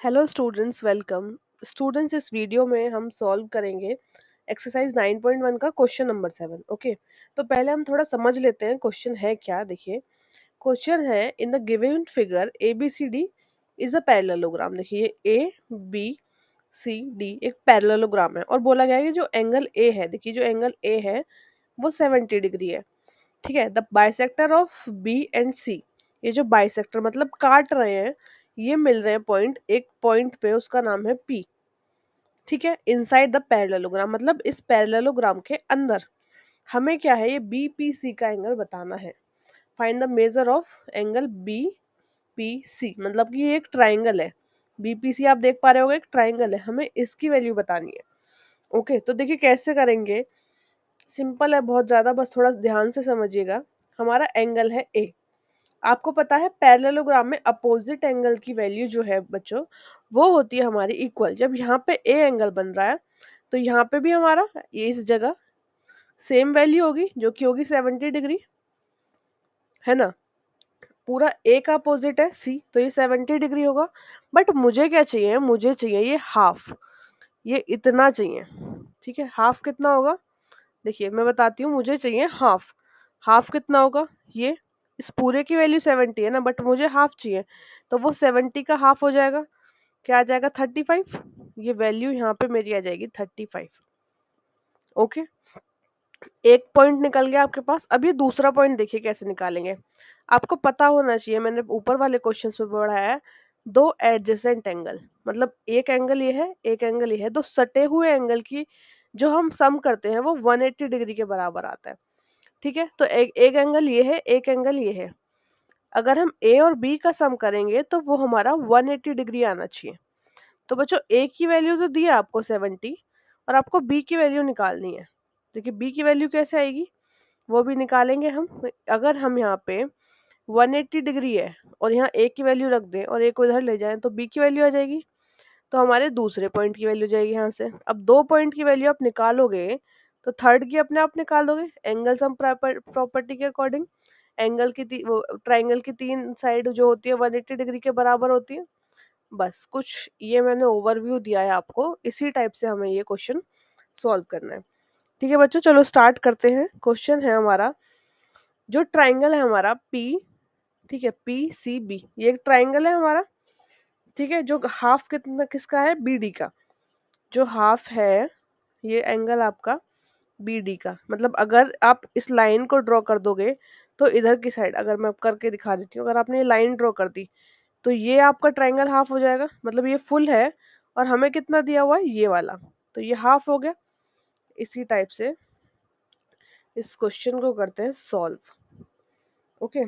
Hello students, welcome. Students, इस video में हम सॉल्व करेंगे एक्सरसाइज 9.1 का क्वेश्चन नंबर 7। ओके, तो पहले हम थोड़ा समझ लेते हैं क्वेश्चन है क्या। देखिए, क्वेश्चन है in the given figure A B C D is a parallelogram. देखिए, ए बी सी डी एक पैरेललोग्राम है और बोला गया है कि जो एंगल ए है, देखिए जो एंगल ए है वो 70 डिग्री है। ठीक है, the bisector of B and C, ये जो बाइसेक्टर मतलब काट रहे हैं, ये मिल रहे हैं पॉइंट, एक पॉइंट पे, उसका नाम है पी। ठीक है, इनसाइड द पैरेललोग्राम मतलब इस पैरेललोग्राम के अंदर हमें क्या है, ये बी पी सी का एंगल बताना है। Find the measure of angle B P C, मतलब कि ये एक ट्राइंगल है। बी पी सी आप देख पा रहे होगे, एक ट्राइंगल है, हमें इसकी वैल्यू बतानी है। ओके, तो देखिए कैसे करेंगे। सिंपल है बहुत ज्यादा, बस थोड़ा ध्यान से समझिएगा। हमारा एंगल है ए। आपको पता है पैरेललोग्राम में अपोजिट एंगल की वैल्यू जो है बच्चों, वो होती है हमारी इक्वल। जब यहाँ पे ए एंगल बन रहा है तो यहाँ पे भी हमारा ये इस जगह सेम वैल्यू होगी, जो कि होगी 70 डिग्री, है ना। पूरा ए का अपोजिट है सी, तो ये 70 डिग्री होगा। बट मुझे क्या चाहिए, मुझे चाहिए ये हाफ, ये इतना चाहिए। ठीक है, हाफ कितना होगा, देखिए मैं बताती हूँ। मुझे चाहिए हाफ। हाफ कितना होगा, ये इस पूरे की वैल्यू 70 है ना, बट मुझे हाफ चाहिए, तो वो 70 का हाफ हो जाएगा, क्या आ जाएगा 35। ये वैल्यू यहाँ पे मेरी आ जाएगी 35। ओके, एक पॉइंट निकल गया आपके पास। अब ये दूसरा पॉइंट देखिए कैसे निकालेंगे। आपको पता होना चाहिए, मैंने ऊपर वाले क्वेश्चन में पढ़ा है, दो एडजेसेंट एंगल, मतलब एक एंगल ये है, एक एंगल ये है, दो सटे हुए एंगल की जो हम सम करते हैं वो 180 डिग्री के बराबर आता है। ठीक है, तो एक एक एंगल ये है, एक एंगल ये है। अगर हम ए और बी का सम करेंगे तो वो हमारा 180 डिग्री आना चाहिए। तो बच्चों, ए की वैल्यू तो दी है आपको 70, और आपको बी की वैल्यू निकालनी है। देखिए बी की वैल्यू कैसे आएगी, वो भी निकालेंगे हम। अगर हम यहाँ पे 180 डिग्री है और यहाँ ए की वैल्यू रख दें और ए को इधर ले जाएं तो बी की वैल्यू आ जाएगी। तो हमारे दूसरे पॉइंट की वैल्यू जाएगी यहाँ से। अब दो पॉइंट की वैल्यू आप निकालोगे तो थर्ड की अपने आप निकाल दोगे एंगल सम प्रॉपर्टी के अकॉर्डिंग। एंगल की वो ट्राइंगल की तीन साइड जो होती है 180 डिग्री के बराबर होती है। बस कुछ ये मैंने ओवरव्यू दिया है आपको, इसी टाइप से हमें ये क्वेश्चन सॉल्व करना है। ठीक है बच्चों, चलो स्टार्ट करते हैं। क्वेश्चन है हमारा, जो ट्राइंगल है हमारा पी, ठीक है, पी सी बी, ये एक ट्राइंगल है हमारा। ठीक है, जो हाफ कितना किसका है, बी डी का। जो हाफ है ये एंगल आपका बी डी का, मतलब अगर आप इस लाइन को ड्रॉ कर दोगे तो इधर की साइड, अगर मैं करके दिखा देती हूँ, अगर आपने ये लाइन ड्रॉ कर दी तो ये आपका ट्राइंगल हाफ हो जाएगा। मतलब ये फुल है और हमें कितना दिया हुआ है, ये वाला, तो ये हाफ हो गया। इसी टाइप से इस क्वेश्चन को करते हैं सॉल्व। ओके,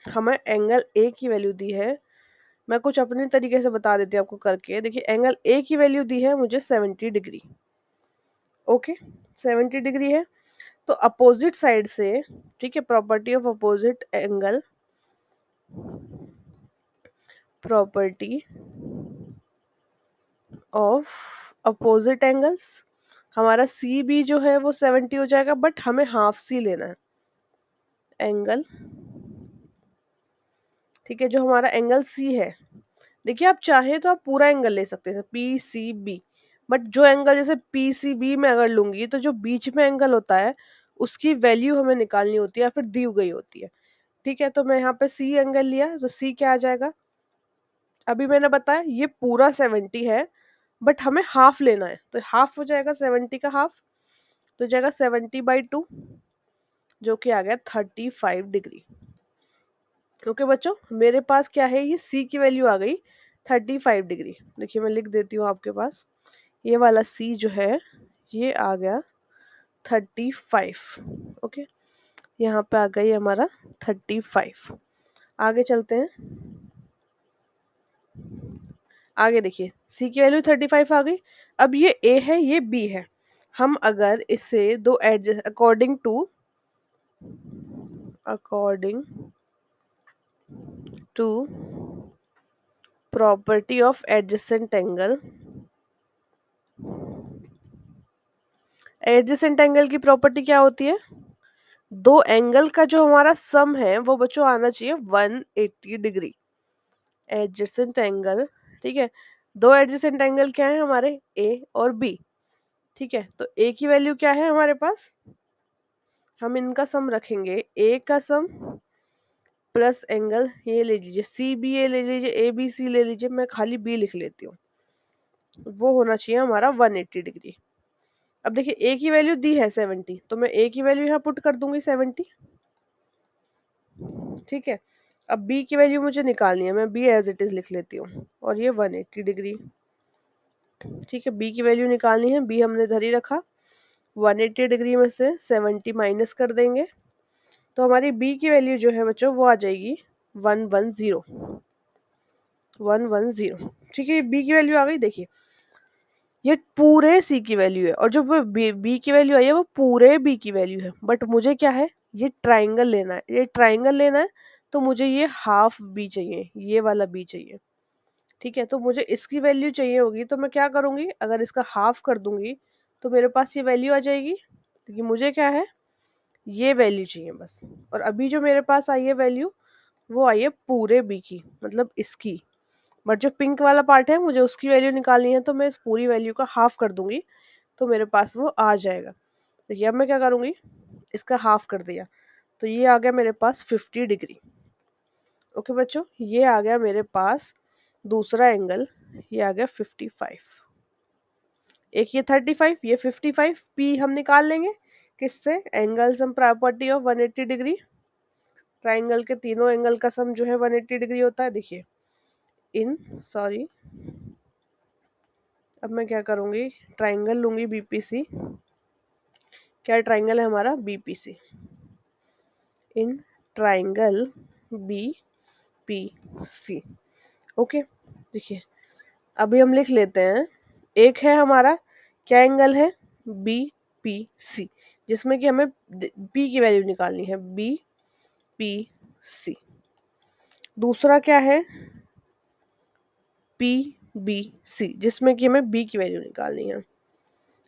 हमें एंगल ए की वैल्यू दी है, मैं कुछ अपने तरीके से बता देती हूँ आपको करके। देखिए एंगल ए की वैल्यू दी है मुझे 70 डिग्री। ओके, 70 डिग्री है, तो अपोजिट साइड से, ठीक है, property of opposite angle, property of opposite angles, हमारा सी बी जो है वो 70 हो जाएगा, बट हमें हाफ सी लेना है एंगल। ठीक है, जो हमारा एंगल सी है, देखिए आप चाहें तो आप पूरा एंगल ले सकते हैं पी सी बी, बट जो एंगल जैसे पी सी बी में अगर लूंगी तो जो बीच में एंगल होता है उसकी वैल्यू हमें निकालनी होती है या फिर दी गई होती है। ठीक है, तो मैं यहाँ पे सी एंगल लिया, तो सी क्या आ जाएगा, अभी मैंने बताया ये पूरा 70 है, बट हमें हाफ लेना है, तो हाफ हो जाएगा 70 का हाफ, तो जाएगा 70/2, जो कि आ गया 35 डिग्री। ओके बच्चों, मेरे पास क्या है, ये सी की वैल्यू आ गई 35 डिग्री। देखिए मैं लिख देती हूँ आपके पास, ये वाला सी जो है ये आ गया 35। ओके, यहाँ पे आ गई हमारा 35। आगे चलते हैं। आगे देखिए सी की वैल्यू 35 आ गई। अब ये ए है, ये बी है। हम अगर इससे दो adjust according to property of adjacent angle, adjacent angle की प्रॉपर्टी क्या होती है, दो एंगल का जो हमारा सम है वो बच्चों आना चाहिए 180 डिग्री। एडजेसेंट एंगल, ठीक है। दो एडजेसेंट एंगल क्या है हमारे, ए और बी। ठीक है, तो ए की वैल्यू क्या है हमारे पास, हम इनका सम रखेंगे, ए का सम प्लस एंगल ये ले लीजिए सी बी ए ले लीजिए, ए बी सी ले लीजिए, मैं खाली बी लिख लेती हूँ, वो होना चाहिए हमारा 180 डिग्री। अब देखिए ए की वैल्यू दी है 70, तो मैं ए की वैल्यू यहाँ पुट कर दूंगी 70। ठीक है, अब बी की वैल्यू मुझे निकालनी है, मैं बी एज इट इज लिख लेती हूँ, और ये 180 डिग्री। ठीक है, बी की वैल्यू निकालनी है, बी हमने धरी रखा, 180 डिग्री में से 70 माइनस कर देंगे, तो हमारी बी की वैल्यू जो है बच्चों वो आ जाएगी 110, 110। ठीक है, बी की वैल्यू आ गई। देखिए ये पूरे सी की वैल्यू है, और जो वो बी की वैल्यू आई है वो पूरे बी की वैल्यू है, बट मुझे क्या है, ये ट्राइंगल लेना है, ये ट्राइंगल लेना है, तो मुझे ये हाफ बी चाहिए, ये वाला बी चाहिए। ठीक है, तो मुझे इसकी वैल्यू चाहिए होगी, तो मैं क्या करूंगी, अगर इसका हाफ कर दूंगी तो मेरे पास ये वैल्यू आ जाएगी, क्योंकि मुझे क्या है, ये वैल्यू चाहिए बस। और अभी जो मेरे पास आई है वैल्यू, वो आई है पूरे बी की, मतलब इसकी, बट जो पिंक वाला पार्ट है मुझे उसकी वैल्यू निकालनी है, तो मैं इस पूरी वैल्यू का हाफ कर दूंगी, तो मेरे पास वो आ जाएगा। तो ये अब मैं क्या करूंगी, इसका हाफ कर दिया, तो ये आ गया मेरे पास 50 डिग्री। ओके बच्चों, ये आ गया मेरे पास दूसरा एंगल, ये आ गया 55। एक ये 35, ये 55, पी हम निकाल लेंगे किससे, angle sum property of 180 degree. Triangle के तीनों एंगल का सम जो है 180 डिग्री होता है। देखिए इन सॉरी, अब मैं क्या करूंगी, ट्राइंगल लूंगी बीपीसी। क्या ट्राइंगल है हमारा, BPC. In triangle BPC. Okay, देखिए अभी हम लिख लेते हैं, एक है हमारा क्या एंगल है, बी पी सी, जिसमें कि हमें पी की वैल्यू निकालनी है, बी पी सी। दूसरा क्या है, पी बी सी, जिसमें कि हमें बी की वैल्यू निकालनी है।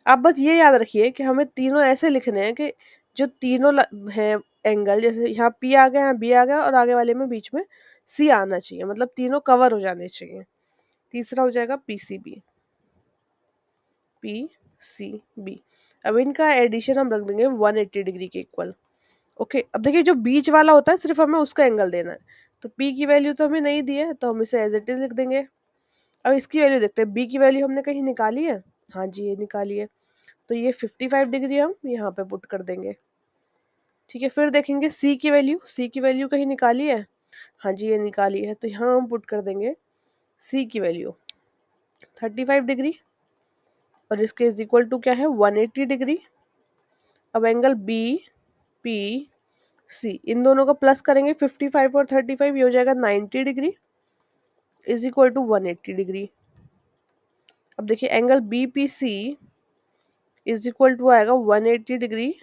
आप बस ये याद रखिए कि हमें तीनों ऐसे लिखने हैं कि जो तीनों है एंगल, जैसे यहाँ पी आ गया, यहाँ बी आ गया, और आगे वाले में बीच में सी आना चाहिए, मतलब तीनों कवर हो जाने चाहिए। तीसरा हो जाएगा पीसीबी, पी सी बी। अब इनका एडिशन हम रख देंगे 180 डिग्री के इक्वल। ओके, अब देखिए जो बीच वाला होता है सिर्फ हमें उसका एंगल देना है, तो पी की वैल्यू तो हमें नहीं दी है, तो हम इसे एज इट इज लिख देंगे। अब इसकी वैल्यू देखते हैं, बी की वैल्यू हमने कहीं निकाली है, हाँ जी ये निकाली है, तो ये 55 डिग्री हम यहाँ पे पुट कर देंगे। ठीक है, फिर देखेंगे सी की वैल्यू, सी की वैल्यू कहीं निकाली है, हाँ जी ये निकाली है, तो यहाँ हम पुट कर देंगे सी की वैल्यू 35 डिग्री, और इसके इज इक्वल टू क्या है, 180 डिग्री। अब एंगल बी पी सी, इन दोनों का प्लस करेंगे, 55 और 35, ये हो जाएगा 90 degree is equal to 180 degree. अब देखिए angle B P C is equal to आएगा 180 डिग्री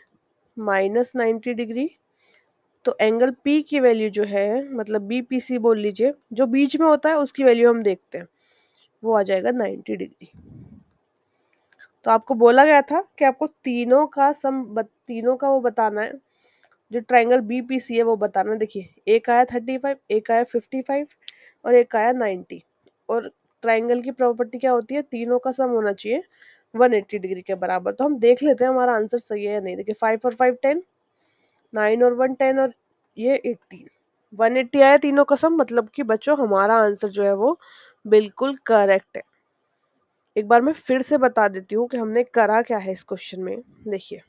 माइनस 90 डिग्री। तो एंगल पी की वैल्यू जो है, मतलब बी पी सी बोल लीजिए, जो बीच में होता है उसकी वैल्यू हम देखते हैं, वो आ जाएगा 90 डिग्री। तो आपको बोला गया था कि आपको तीनों का तीनों का वो बताना है, जो ट्राइंगल बीपीसी है वो बताना। देखिए एक आया 35, एक आया 55, और एक आया 90। और ट्राइंगल की प्रॉपर्टी क्या होती है, तीनों का सम होना चाहिए 180 डिग्री के बराबर। तो हम देख लेते हैं हमारा आंसर सही है या नहीं। देखिए 5 और 5 10, 9 और 1 10, और ये 18, 180 आया तीनों का सम, मतलब कि बच्चों हमारा आंसर जो है वो बिल्कुल करेक्ट है। एक बार मैं फिर से बता देती हूँ कि हमने करा क्या है इस क्वेश्चन में। देखिए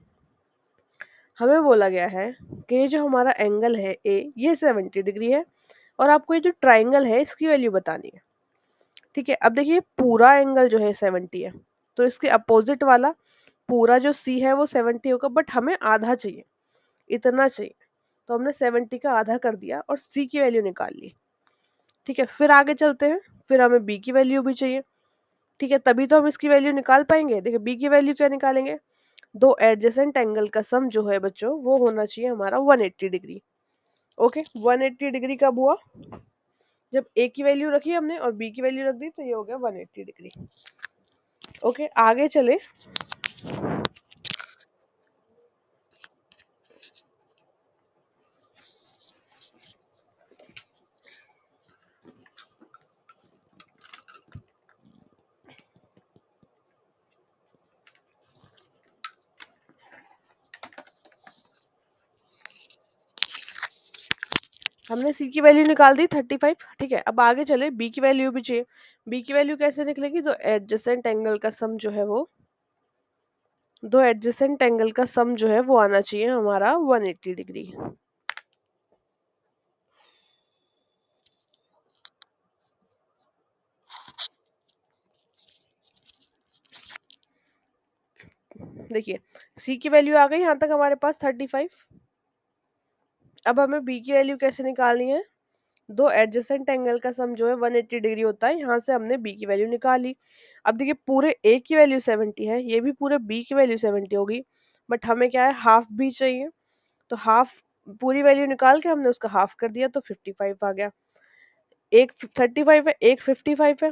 हमें बोला गया है कि ये जो हमारा एंगल है ए, ये 70 डिग्री है, और आपको ये जो ट्राइंगल है इसकी वैल्यू बतानी है। ठीक है, अब देखिए पूरा एंगल जो है 70 है, तो इसके अपोजिट वाला पूरा जो सी है वो 70 होगा, बट हमें आधा चाहिए, इतना चाहिए, तो हमने 70 का आधा कर दिया और सी की वैल्यू निकाल ली। ठीक है, फिर आगे चलते हैं, फिर हमें बी की वैल्यू भी चाहिए। ठीक है, तभी तो हम इसकी वैल्यू निकाल पाएंगे। देखिए बी की वैल्यू क्या निकालेंगे, दो एडजेसेंट एंगल का सम जो है बच्चों वो होना चाहिए हमारा 180 डिग्री। ओके, 180 डिग्री कब हुआ, जब ए की वैल्यू रखी हमने और बी की वैल्यू रख दी, तो ये हो गया 180 डिग्री। ओके, आगे चले। हमने सी की वैल्यू निकाल दी 35, ठीक है। अब आगे चले, बी की वैल्यू भी चाहिए। बी की वैल्यू कैसे निकलेगी? तो एडजेसेंट एंगल का सम जो है वो, दो एडजेसेंट एंगल का सम जो है वो आना चाहिए हमारा 180 डिग्री। देखिए, सी की वैल्यू आ गई यहाँ तक हमारे पास 35। अब हमें बी की वैल्यू कैसे निकालनी है? दो एडजेसेंट एंगल का सम जो है 180 डिग्री होता है, यहाँ से हमने बी की वैल्यू निकाली। अब देखिए, पूरे ए की वैल्यू 70 है, ये भी पूरे बी की वैल्यू 70 होगी, बट हमें क्या है, हाफ बी चाहिए। तो हाफ, पूरी वैल्यू निकाल के हमने उसका हाफ कर दिया तो 55 आ गया। एक 35 है, एक 55 है,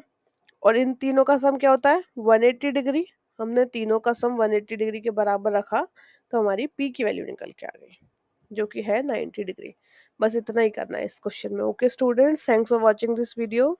और इन तीनों का सम क्या होता है? 180 डिग्री। हमने तीनों का सम 180 डिग्री के बराबर रखा, तो हमारी पी की वैल्यू निकल के आ गई, जो कि है 90 डिग्री। बस इतना ही करना है इस क्वेश्चन में। Okay students, thanks for watching this video.